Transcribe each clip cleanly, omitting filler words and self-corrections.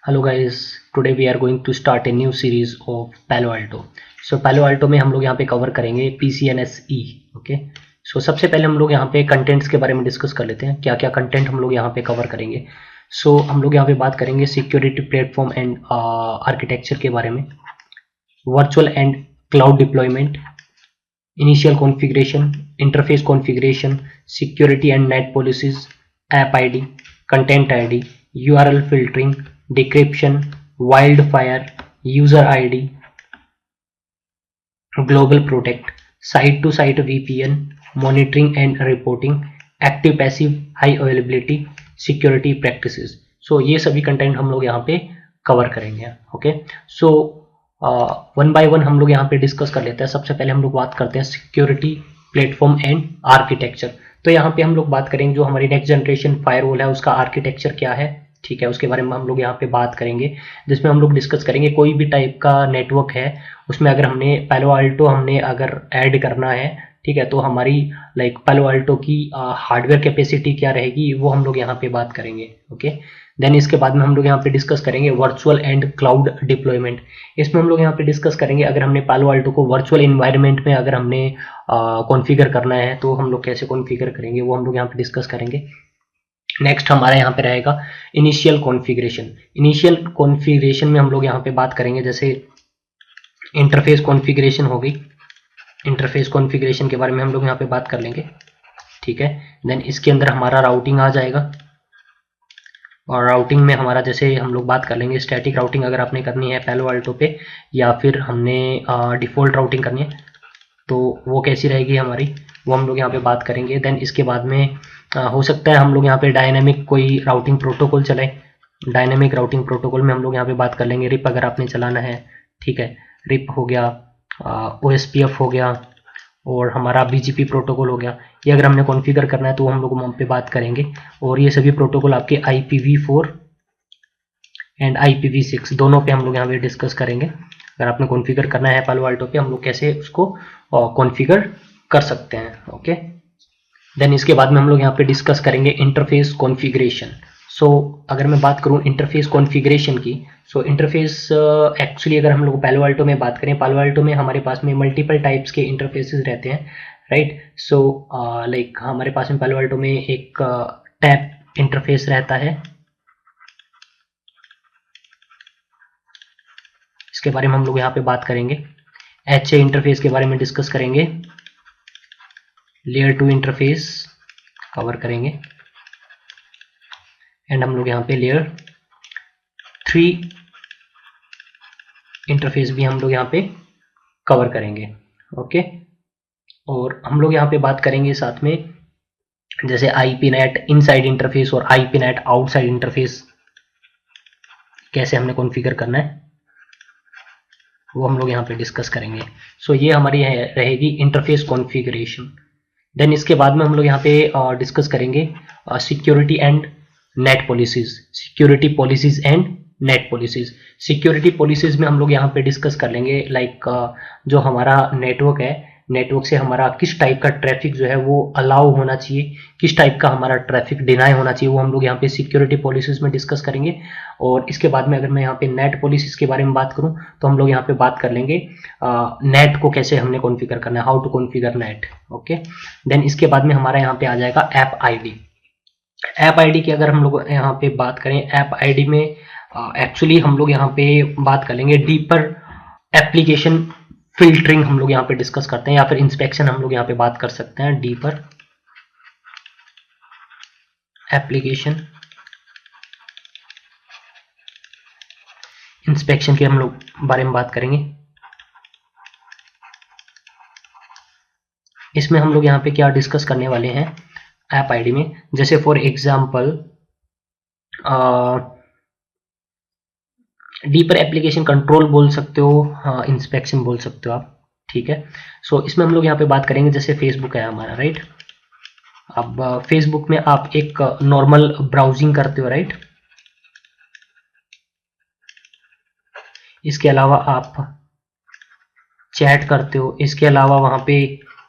Hello guys, today we are going to start a new series of Palo Alto. सो Palo Alto में हम लोग यहाँ पे कवर करेंगे PCNSE। ओके, सो सबसे पहले हम लोग यहाँ पे कंटेंट्स के बारे में डिस्कस कर लेते हैं, क्या क्या कंटेंट हम लोग यहाँ पे कवर करेंगे। सो हम लोग यहाँ पे बात करेंगे सिक्योरिटी प्लेटफॉर्म एंड आर्किटेक्चर के बारे में, virtual and cloud deployment, initial configuration, interface configuration, security and net policies, app ID, content ID, URL filtering, decryption, wildfire, user ID, global protect, site to site VPN, monitoring and reporting, active passive high availability, security practices। so ये सभी content हम लोग यहाँ पे cover करेंगे। Okay, so one by one हम लोग यहाँ पे डिस्कस कर लेते हैं। सबसे पहले हम लोग बात करते हैं सिक्योरिटी प्लेटफॉर्म एंड आर्किटेक्चर। तो यहाँ पे हम लोग बात करेंगे जो हमारी नेक्स्ट जनरेशन फायरवॉल है उसका आर्किटेक्चर क्या है, ठीक है, उसके बारे में हम लोग यहाँ पे बात करेंगे, जिसमें हम लोग डिस्कस करेंगे कोई भी टाइप का नेटवर्क है उसमें अगर हमने पैलो अल्टो हमने अगर ऐड करना है, ठीक है, तो हमारी लाइक पैलो अल्टो की हार्डवेयर कैपेसिटी क्या रहेगी वो हम लोग यहाँ पे बात करेंगे। ओके, देन इसके बाद में हम लोग यहाँ पे डिस्कस करेंगे वर्चुअल एंड क्लाउड डिप्लॉयमेंट। इसमें हम लोग यहाँ पे डिस्कस करेंगे अगर हमने पैलो अल्टो को वर्चुअल इन्वायरमेंट में अगर हमने कॉन्फ़िगर करना है तो हम लोग कैसे कॉन्फ़िगर करेंगे वो हम लोग यहाँ पे डिस्कस करेंगे। नेक्स्ट हमारा यहाँ पे रहेगा इनिशियल कॉन्फ़िगरेशन। इनिशियल कॉन्फ़िगरेशन में हम लोग यहाँ पे बात करेंगे जैसे इंटरफेस कॉन्फ़िगरेशन हो गई, इंटरफेस कॉन्फ़िगरेशन के बारे में हम लोग यहाँ पे बात कर लेंगे, ठीक है। देन इसके अंदर हमारा राउटिंग आ जाएगा और राउटिंग में हमारा जैसे हम लोग बात कर लेंगे स्टैटिक राउटिंग अगर आपने करनी है पैलो अल्टो पे या फिर हमने डिफ़ॉल्ट राउटिंग करनी है तो वो कैसी रहेगी हमारी, वो हम लोग यहाँ पे बात करेंगे। देन इसके बाद में हो सकता है हम लोग यहाँ पे डायनेमिक कोई राउटिंग प्रोटोकॉल चलाएं। डायनेमिक राउटिंग प्रोटोकॉल में हम लोग यहाँ पे बात कर लेंगे रिप अगर आपने चलाना है, ठीक है, रिप हो गया, OSPF हो गया और हमारा BGP प्रोटोकॉल हो गया। ये अगर हमने कॉन्फ़िगर करना है तो हम लोग वहाँ पे बात करेंगे। और ये सभी प्रोटोकॉल आपके IPv4 एंड IPv6 दोनों पे हम लोग यहाँ पे डिस्कस करेंगे। अगर आपने कॉन्फ़िगर करना है पैलो अल्टो पे हम लोग कैसे उसको कॉन्फ़िगर कर सकते हैं। ओके, देन इसके बाद में हम लोग यहाँ पे डिस्कस करेंगे इंटरफेस कॉन्फ़िगरेशन। सो अगर मैं बात करूँ इंटरफेस कॉन्फ़िगरेशन की, सो इंटरफेस एक्चुअली अगर हम लोग पैलो अल्टो में बात करें, पैलो अल्टो में हमारे पास में मल्टीपल टाइप्स के इंटरफेसेस रहते हैं, राइट। सो लाइक हमारे पास में पैलो अल्टो में एक टैब इंटरफेस रहता है, इसके बारे में हम लोग यहाँ पे बात करेंगे। HA इंटरफेस के बारे में डिस्कस करेंगे, लेयर 2 इंटरफेस कवर करेंगे एंड हम लोग यहाँ पे लेयर 3 इंटरफेस भी हम लोग यहाँ पे कवर करेंगे। ओके, और हम लोग यहाँ पे बात करेंगे साथ में जैसे IP नेट इनसाइड इंटरफेस और IP नेट आउटसाइड इंटरफेस कैसे हमने कॉन्फ़िगर करना है वो हम लोग यहाँ पे डिस्कस करेंगे। सो ये हमारी रहेगी इंटरफेस कॉन्फ़िगरेशन। देन इसके बाद में हम लोग यहाँ पे डिस्कस करेंगे security and net policies, security policies and net policies. Security policies में हम लोग यहाँ पे डिस्कस कर लेंगे लाइक जो हमारा नेटवर्क है, नेटवर्क से हमारा किस टाइप का ट्रैफिक जो है वो अलाउ होना चाहिए, किस टाइप का हमारा ट्रैफिक डिनाई होना चाहिए, वो हम लोग यहाँ पे सिक्योरिटी पॉलिसीज में डिस्कस करेंगे। और इसके बाद में अगर मैं यहाँ पे नेट पॉलिसीज के बारे में बात करूँ तो हम लोग यहाँ पे बात कर लेंगे नेट को कैसे हमने कॉन्फ़िगर करना है, how to configure net. Okay, then इसके बाद में हमारा यहाँ पे आ जाएगा ऐप आईडी। ऐप आईडी की अगर हम लोग यहाँ पे बात करें, ऐप आईडी में एक्चुअली हम लोग यहाँ पे बात कर लेंगे डीपर एप्लीकेशन फिल्टरिंग हम लोग यहाँ पे डिस्कस करते हैं, या फिर इंस्पेक्शन हम लोग यहाँ पे बात कर सकते हैं, डीपर एप्लीकेशन इंस्पेक्शन के हम लोग बारे में बात करेंगे। इसमें हम लोग यहाँ पे क्या डिस्कस करने वाले हैं ऐप आईडी में, जैसे for example deeper application control बोल सकते हो, इंस्पेक्शन बोल सकते हो आप, ठीक है। सो इसमें हम लोग यहाँ पे बात करेंगे जैसे फेसबुक है हमारा, राइट। अब फेसबुक में आप एक नॉर्मल ब्राउजिंग करते हो, राइट। इसके अलावा आप चैट करते हो, इसके अलावा वहाँ पे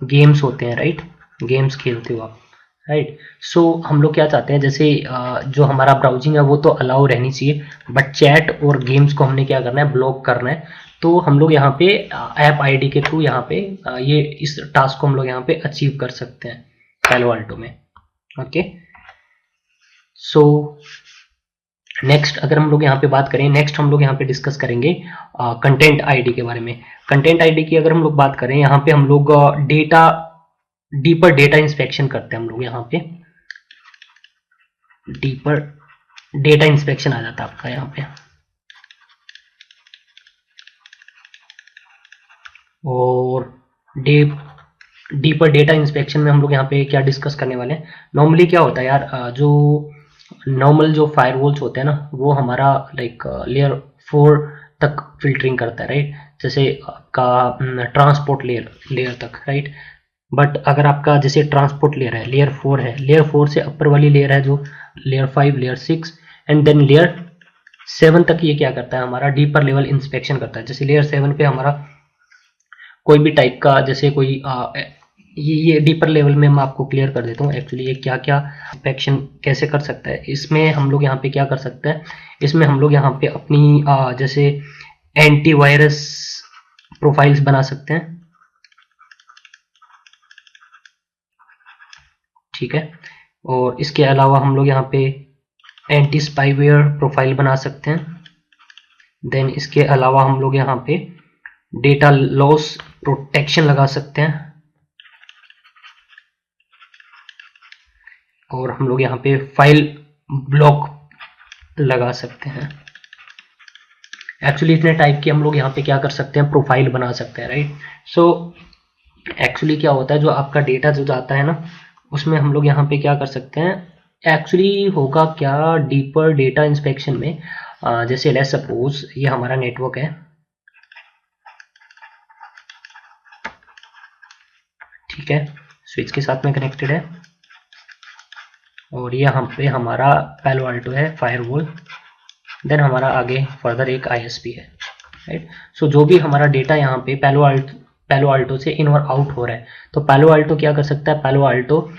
गेम्स होते हैं, राइट, गेम्स खेलते हो आप, राइट। सो हम लोग क्या चाहते हैं, जैसे जो हमारा ब्राउजिंग है वो तो अलाउ रहनी चाहिए, बट चैट और गेम्स को हमने क्या करना है, ब्लॉक करना है। तो हम लोग यहाँ पे ऐप आईडी के थ्रू यहाँ पे ये इस टास्क को हम लोग यहाँ पे अचीव कर सकते हैं पैलो अल्टो में। ओके, सो नेक्स्ट अगर हम लोग यहाँ पे बात करें, नेक्स्ट हम लोग यहाँ पे डिस्कस करेंगे कंटेंट आईडी के बारे में। कंटेंट आईडी की अगर हम लोग बात करें, यहाँ पे हम लोग डेटा डीपर डेटा इंस्पेक्शन करते हैं। हम लोग यहाँ पे डीपर डेटा इंस्पेक्शन आ जाता है आपका यहाँ पे। और डीपर डेटा इंस्पेक्शन में हम लोग यहाँ पे क्या डिस्कस करने वाले हैं, नॉर्मली क्या होता है यार, जो नॉर्मल जो फायरवॉल्स होते हैं ना, वो हमारा लाइक लेयर 4 तक फिल्टरिंग करता है, राइट। जैसे आपका ट्रांसपोर्ट लेयर तक, राइट। बट अगर आपका जैसे ट्रांसपोर्ट लेयर है, लेयर 4 है, लेयर 4 से अपर वाली लेयर है जो layer 5, layer 6 and then layer 7 तक, ये क्या करता है, हमारा डीपर लेवल इंस्पेक्शन करता है। जैसे लेयर 7 पे हमारा कोई भी टाइप का, जैसे कोई ये डीपर लेवल में मैं आपको क्लियर कर देता हूँ एक्चुअली ये क्या क्या इंस्पेक्शन कैसे कर सकता है। इसमें हम लोग यहाँ पे क्या कर सकते हैं, इसमें हम लोग यहाँ पे अपनी जैसे एंटीवायरस प्रोफाइल्स बना सकते हैं, ठीक है। और इसके अलावा हम लोग यहाँ पे एंटी स्पाईवेयर प्रोफाइल बना सकते हैं। देन इसके अलावा हम लोग यहाँ पे डेटा लॉस प्रोटेक्शन लगा सकते हैं। और हम लोग यहाँ पे फाइल ब्लॉक लगा सकते हैं। एक्चुअली इतने टाइप के हम लोग यहाँ पे क्या कर सकते हैं, प्रोफाइल बना सकते हैं, राइट। सो एक्चुअली क्या होता है, जो आपका डेटा जो जाता है ना, उसमें हम लोग यहाँ पे क्या कर सकते हैं, एक्चुअली होगा क्या, डीपर डेटा इंस्पेक्शन में जैसे लेट्स सपोज ये हमारा नेटवर्क है, ठीक है, स्विच के साथ में कनेक्टेड है, और ये हम पे हमारा पैलो अल्टो है फायरवॉल, देन हमारा आगे फर्दर एक आईएसपी है, राइट। सो जो भी हमारा डेटा यहाँ पे पैलो अल्टो से इन और आउट हो रहा है, तो पैलो अल्टो क्या कर सकता है, पैलो अल्टो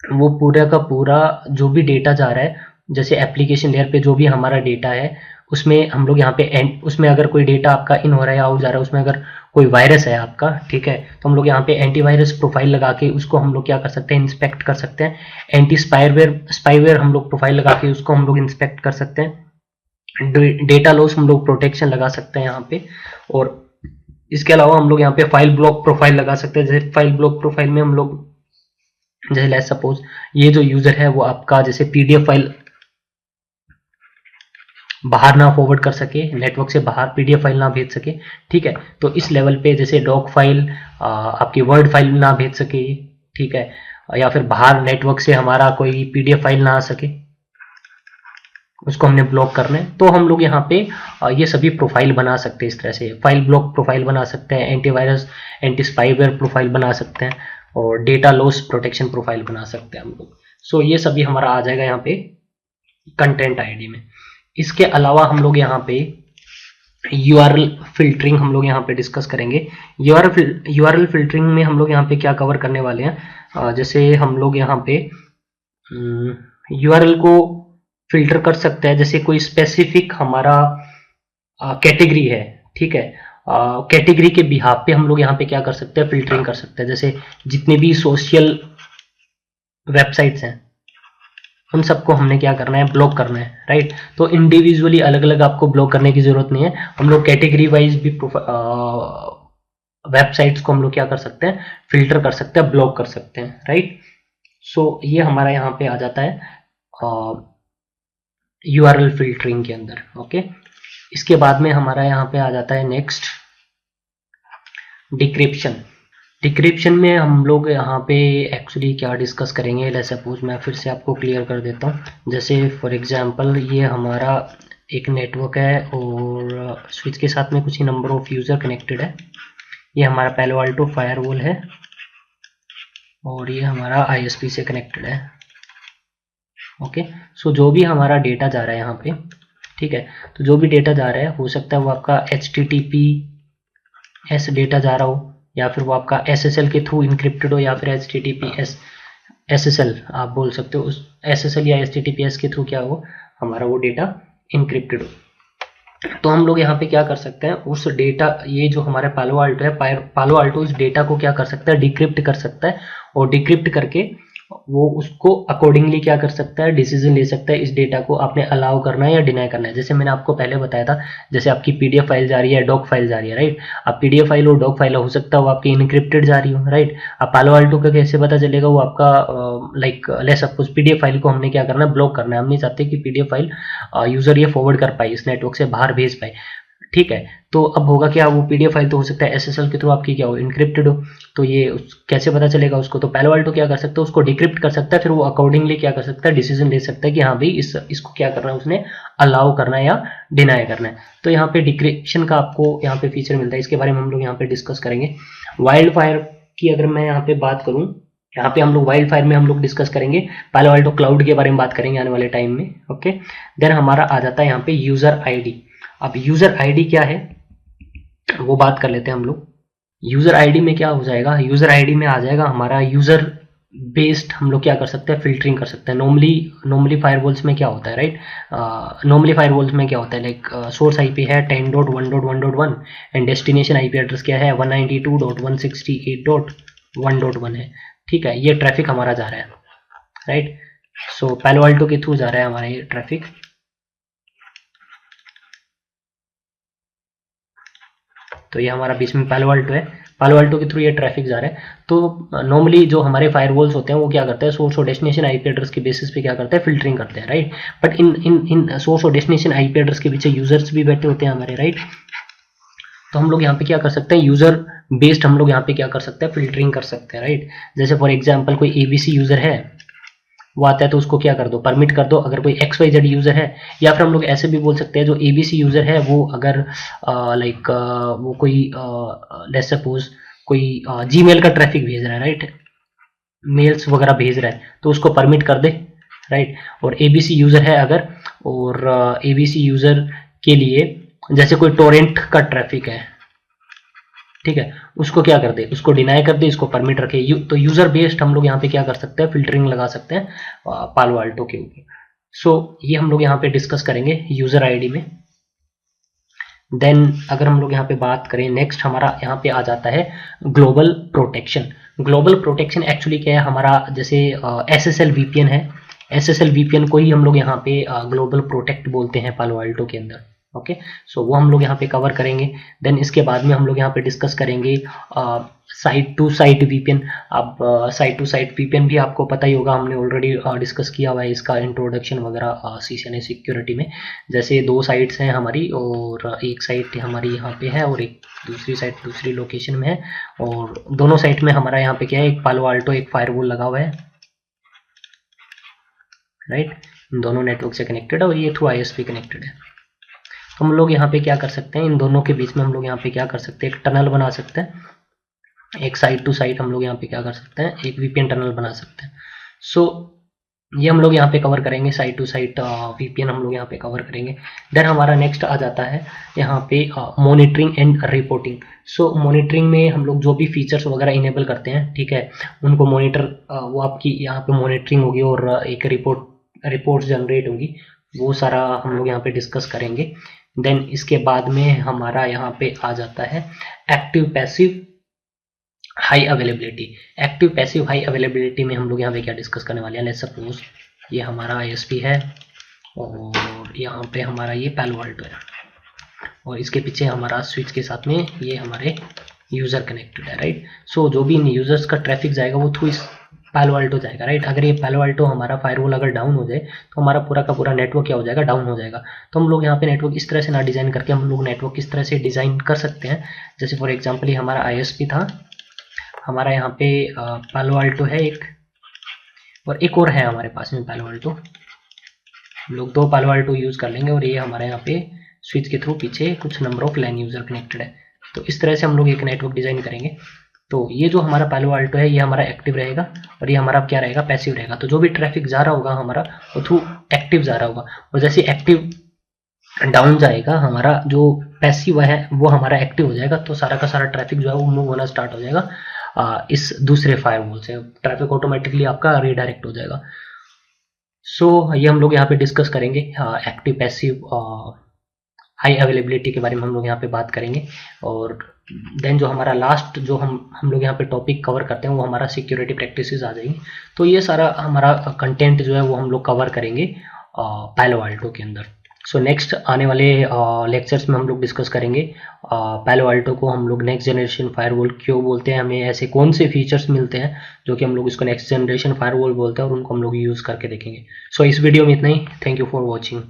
वो पूरा का पूरा जो भी डेटा जा रहा है, जैसे एप्लीकेशन लेयर पे जो भी हमारा डेटा है, उसमें हम लोग यहाँ पे उसमें अगर कोई डेटा आपका इन हो रहा है या आउट जा रहा है, उसमें अगर कोई वायरस है आपका, ठीक है, तो हम लोग यहाँ पे एंटीवायरस प्रोफाइल लगा के उसको हम लोग क्या कर सकते हैं, इंस्पेक्ट कर सकते हैं। एंटी स्पाईवेयर हम लोग प्रोफाइल लगा के उसको हम लोग इंस्पेक्ट कर सकते हैं। डेटा लॉस हम लोग प्रोटेक्शन लगा सकते हैं यहाँ पे। और इसके अलावा हम लोग यहाँ पे फाइल ब्लॉक प्रोफाइल लगा सकते हैं। जैसे फाइल ब्लॉक प्रोफाइल में हम लोग, जैसे लेट्स सपोज ये जो यूजर है वो आपका जैसे पीडीएफ फाइल बाहर ना फॉरवर्ड कर सके, नेटवर्क से बाहर पीडीएफ फाइल ना भेज सके, ठीक है, तो इस लेवल पे जैसे डॉक फाइल, आपकी वर्ड फाइल ना भेज सके, ठीक है, या फिर बाहर नेटवर्क से हमारा कोई पीडीएफ फाइल ना आ सके, उसको हमने ब्लॉक करना है, तो हम लोग यहाँ पे ये सभी प्रोफाइल बना सकते हैं। इस तरह से फाइल ब्लॉक प्रोफाइल बना सकते हैं, एंटीवायरस एंटी स्पाईवेयर प्रोफाइल बना सकते हैं, और डेटा लॉस प्रोटेक्शन प्रोफाइल बना सकते हैं हम लोग। सो ये सभी हमारा आ जाएगा यहाँ पे कंटेंट आईडी में। इसके अलावा हम लोग यहाँ पे यूआरएल फिल्टरिंग हम लोग यहाँ पे डिस्कस करेंगे। यूआरएल फिल्टरिंग में हम लोग यहाँ पे क्या कवर करने वाले हैं, जैसे हम लोग यहाँ पे यूआरएल को फिल्टर कर सकते हैं। जैसे कोई स्पेसिफिक हमारा कैटेगरी है, ठीक है, कैटेगरी के बिहाफ पे हम लोग यहाँ पे क्या कर सकते हैं, फिल्टरिंग कर सकते हैं। जैसे जितने भी सोशल वेबसाइट्स हैं उन सबको हमने क्या करना है, ब्लॉक करना है, राइट। तो इंडिविजुअली अलग अलग आपको ब्लॉक करने की जरूरत नहीं है, हम लोग कैटेगरी वाइज भी वेबसाइट्स को हम लोग क्या कर सकते हैं, फिल्टर कर सकते हैं, ब्लॉक कर सकते हैं, राइट। सो ये हमारा यहाँ पे आ जाता है यूआरएल फिल्टरिंग के अंदर, ओके। इसके बाद में हमारा यहाँ पे आ जाता है नेक्स्ट डिक्रिप्शन। डिक्रिप्शन में हम लोग यहाँ पे एक्चुअली क्या डिस्कस करेंगे, लेट्स सपोज मैं फिर से आपको क्लियर कर देता हूँ। जैसे फॉर एग्जांपल ये हमारा एक नेटवर्क है और स्विच के साथ में कुछ ही नंबर ऑफ यूज़र कनेक्टेड है। ये हमारा पैलो अल्टो फायरवॉल है और ये हमारा आईएसपी से कनेक्टेड है, ओके। सो जो भी हमारा डेटा जा रहा है यहाँ पे, ठीक है, तो जो भी डेटा जा रहा है हो सकता है वो आपका HTTPS डेटा जा रहा हो, या फिर वो आपका SSL के थ्रू इंक्रिप्टेड हो, या फिर HTTPS SSL आप बोल सकते हो, उस SSL या HTTPS के थ्रू क्या हो हमारा वो डेटा इनक्रिप्टेड हो। तो हम लोग यहाँ पे क्या कर सकते हैं, उस डेटा, ये जो हमारे पालो आल्टो है, पालो आल्टो इस डेटा को क्या कर सकता है, डिक्रिप्ट कर सकता है, और डिक्रिप्ट करके वो उसको अकॉर्डिंगली क्या कर सकता है, डिसीजन ले सकता है इस डेटा को आपने अलाउ करना है या डिनाई करना है। जैसे मैंने आपको पहले बताया था, जैसे आपकी PDF फाइल जा रही है, डॉक फाइल जा रही है, राइट। अब PDF फाइल और डॉक फाइल हो सकता है वो आपकी इनक्रिप्टेड जा रही हो, राइट। अब पालो आल्टो का कैसे पता चलेगा, वो आपका लाइक ले सपोज PDF फाइल को हमने क्या करना है, ब्लॉक करना है। हम नहीं चाहते कि PDF फाइल यूजर ये फॉरवर्ड कर पाए, इस नेटवर्क से बाहर भेज पाए, ठीक है। तो अब होगा क्या, वो PDF फाइल तो हो सकता है SSL के थ्रू आपकी क्या हो, इनक्रिप्टेड हो। तो ये कैसे पता चलेगा उसको, तो पालो आल्टो क्या कर सकता है, उसको डिक्रिप्ट कर सकता है, फिर वो अकॉर्डिंगली क्या कर सकता है, डिसीजन ले सकता है कि हाँ भाई इसको क्या करना है, उसने अलाउ करना है या डिनाई करना है। तो यहाँ पे डिक्रिप्शन का आपको यहाँ पे फीचर मिलता है, इसके बारे में हम लोग यहाँ पे डिस्कस करेंगे। वाइल्ड फायर की अगर मैं यहाँ पे बात करूँ, यहाँ पे हम लोग वाइल्ड फायर में हम लोग डिस्कस करेंगे पालो आल्टो क्लाउड के बारे में बात करेंगे आने वाले टाइम में, ओके। देन हमारा आ जाता है यहाँ पे यूजर ID। अब यूजर ID क्या है वो बात कर लेते हैं हम लोग। यूजर ID में क्या हो जाएगा, यूजर ID में आ जाएगा हमारा यूजर बेस्ड, हम लोग क्या कर सकते हैं, फिल्टरिंग कर सकते हैं। नॉर्मली फायरवॉल्स में क्या होता है, राइट, नॉर्मली फायरवॉल्स में क्या होता है, लाइक सोर्स IP है 10.1.1.1 एंड डेस्टिनेशन IP एड्रेस क्या है 192.168.1.1 है, ठीक है। ये ट्रैफिक हमारा जा रहा है, राइट। सो पालो आल्टो के थ्रू जा रहा है हमारा ये ट्रैफिक। तो ये हमारा बीच में पालो आल्टो है, पालो आल्टो के थ्रू ये ट्रैफिक जा रहा है। तो नॉर्मली जो हमारे फायरवॉल्स होते हैं वो क्या करते हैं, सोर्स और डेस्टिनेशन IP एड्रेस के बेसिस पे क्या करते हैं, फिल्टरिंग करते हैं, राइट। बट इन सोर्स और डेस्टिनेशन IP एड्रेस के पीछे यूजर्स भी बैठे होते हैं हमारे, राइट। तो हम लोग यहाँ पे क्या कर सकते हैं, यूजर बेस्ड हम लोग यहाँ पे क्या कर सकते हैं, फिल्टरिंग कर सकते हैं, राइट। जैसे फॉर एग्जाम्पल कोई ABC यूजर है, वो आता है तो उसको क्या कर दो, परमिट कर दो। अगर कोई XYZ यूजर है, या फिर हम लोग ऐसे भी बोल सकते हैं जो ABC यूजर है वो अगर लाइक वो कोई लेट्स सपोज कोई Gmail का ट्रैफिक भेज रहा है, राइट, मेल्स वगैरह भेज रहा है, तो उसको परमिट कर दे, राइट। और ABC यूजर है अगर, और ABC यूजर के लिए जैसे कोई टोरेंट का ट्रैफिक है, ठीक है, उसको क्या कर दे, उसको डिनाई कर दे, इसको परमिट रखे। तो यूजर बेस्ड हम लोग यहाँ पे क्या कर सकते हैं, फिल्टरिंग लगा सकते हैं पालो आल्टो के ऊपर। सो ये हम लोग यहाँ पे डिस्कस करेंगे यूजर ID में। देन अगर हम लोग यहाँ पे बात करें, नेक्स्ट हमारा यहाँ पे आ जाता है global protection. Global protection actually क्या है, हमारा जैसे SSL VPN है, SSL VPN को ही हम लोग यहाँ पे ग्लोबल प्रोटेक्ट बोलते हैं पालो आल्टो के अंदर, ओके। सो वो हम लोग यहाँ पे कवर करेंगे। देन इसके बाद में हम लोग यहाँ पे डिस्कस करेंगे साइट टू साइट VPN। अब साइट टू साइट VPN भी आपको पता ही होगा, हमने ऑलरेडी डिस्कस किया हुआ है इसका इंट्रोडक्शन वगैरह CCNA सिक्योरिटी में। जैसे दो साइट्स हैं हमारी, और एक साइट हमारी यहाँ पे है और एक दूसरी साइट दूसरी लोकेशन में है, और दोनों साइट में हमारा यहाँ पे क्या है, एक पालो आल्टो एक फायरवॉल लगा हुआ है, राइट। दोनों नेटवर्क से कनेक्टेड है और ये थ्रू ISP कनेक्टेड है। तो हम लोग यहाँ पे क्या कर सकते हैं, इन दोनों के बीच में हम लोग यहाँ पे क्या कर सकते हैं, एक टनल बना सकते हैं, एक साइट टू साइट हम लोग यहाँ पे क्या कर सकते हैं, एक VPN टनल बना सकते हैं। सो ये हम लोग यहाँ पे कवर करेंगे, साइट टू साइट VPN हम लोग यहाँ पे कवर करेंगे। देन हमारा नेक्स्ट आ जाता है यहाँ पे monitoring and reporting. So monitoring में हम लोग जो भी फीचर्स वगैरह इनेबल करते हैं, ठीक है, उनको मॉनिटर, वो आपकी यहाँ पे मॉनिटरिंग होगी और एक रिपोर्ट जनरेट होंगी, वो सारा हम लोग यहाँ पे डिस्कस करेंगे। देन इसके बाद में हमारा यहाँ पे आ जाता है active passive high availability. Active passive high availability में हम लोग यहाँ पे क्या डिस्कस करने वाले हैं, लेट्स सपोज ये हमारा ISP है और यहाँ पे हमारा ये पालो आल्टो है, और इसके पीछे हमारा स्विच के साथ में ये हमारे यूजर कनेक्टेड है, राइट। सो जो भी इन यूजर्स का ट्रैफिक जाएगा वो थ्रू इस पालो आल्टो जाएगा, राइट। अगर ये पालो आल्टो हमारा फायरवॉल अगर डाउन हो जाए तो हमारा पूरा का पूरा नेटवर्क क्या हो जाएगा, डाउन हो जाएगा। तो हम लोग यहाँ पे नेटवर्क इस तरह से ना डिजाइन करके हम लोग नेटवर्क इस तरह से डिजाइन कर सकते हैं, जैसे फॉर एग्जाम्पल ये हमारा ISP था, हमारा यहाँ पे पालो आल्टो है एक, और एक और है हमारे पास में पालो आल्टो। हम लोग दो पालो आल्टो यूज कर लेंगे, और ये हमारे यहाँ पे स्विच के थ्रू पीछे कुछ number of LAN user connected है। तो इस तरह से हम लोग एक नेटवर्क डिजाइन करेंगे। तो ये जो हमारा पालो आल्टो है ये हमारा एक्टिव रहेगा, और ये हमारा क्या रहेगा, पैसिव रहेगा। तो जो भी ट्रैफिक जा रहा होगा हमारा वो थ्रू एक्टिव जा रहा होगा, और जैसे एक्टिव डाउन जाएगा हमारा जो पैसिव है वो हमारा एक्टिव हो जाएगा, तो सारा का सारा ट्रैफिक जो है वो मूव होना स्टार्ट हो जाएगा इस दूसरे फायरवॉल से ट्रैफिक ऑटोमेटिकली आपका रीडायरेक्ट हो जाएगा। सो ये हम लोग यहाँ पे डिस्कस करेंगे। एक्टिव पैसिव हाई अवेलेबिलिटी के बारे में हम लोग यहाँ पे बात करेंगे। और देन जो हमारा लास्ट जो हम लोग यहाँ पे टॉपिक कवर करते हैं वो हमारा सिक्योरिटी प्रैक्टिसेस आ जाएंगी। तो ये सारा हमारा कंटेंट जो है वो हम लोग कवर करेंगे पैलो अल्टो के अंदर। सो नेक्स्ट आने वाले लेक्चर्स में हम लोग डिस्कस करेंगे पैलो अल्टो को हम लोग नेक्स्ट जनरेशन फायरवॉल क्यों बोलते हैं, हमें ऐसे कौन से फीचर्स मिलते हैं जो कि हम लोग इसको नेक्स्ट जनरेशन फायरवॉल बोलते हैं और उनको हम लोग यूज़ करके देखेंगे। सो इस वीडियो में इतना ही। Thank you for watching.